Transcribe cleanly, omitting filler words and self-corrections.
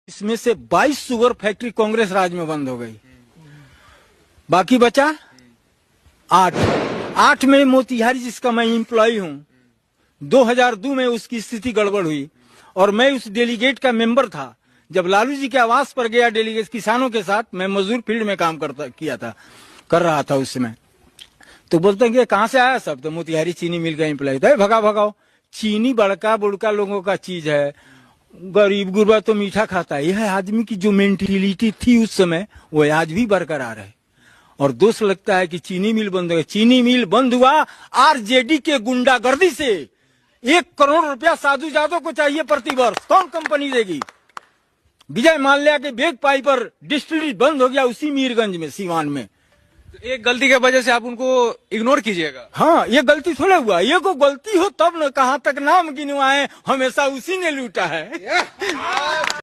इसमें से 22 sugar factory Congress राज में बंद हो गई, बाकी बचा 8 में मोतिहारी जिसका मैं एम्प्लॉय हूं, 2002 में उसकी स्थिति गड़बड़ हुई और मैं उस डेलीगेट का मेंबर था। जब लालू जी के आवास पर गया डेलीगेट किसानों के साथ, मैं मजदूर फील्ड में काम कर रहा था उस समय, तो बोलते हैं कि कहां से आया सब, तो मोतिहारी चीनी मिल का एम्प्लॉय था। भगाओ, चीनी बड़का बुड़का लोगों का चीज है, गरीब गुरबा तो मीठा खाता है। यह आदमी की जो मेंटेलिटी थी उस समय वो आज भी बरकरार है। और दोष लगता है कि चीनी मिल बंद हो गया। चीनी मिल बंद हुआ आरजेडी के गुंडागर्दी से। 1 करोड़ रुपया साधु यादव को चाहिए प्रति वर्ष, कौन कंपनी देगी? विजय माल्या के बेग पाई पर डिस्टिलरी बंद हो गया उसी मीरगंज में, सीवान में। एक गलती की वजह से आप उनको इग्नोर कीजिएगा। हाँ, ये गलती थोड़ा हुआ, ये को गलती हो तब न, कहां तक नाम गिनवाए, हमेशा उसी ने लूटा है।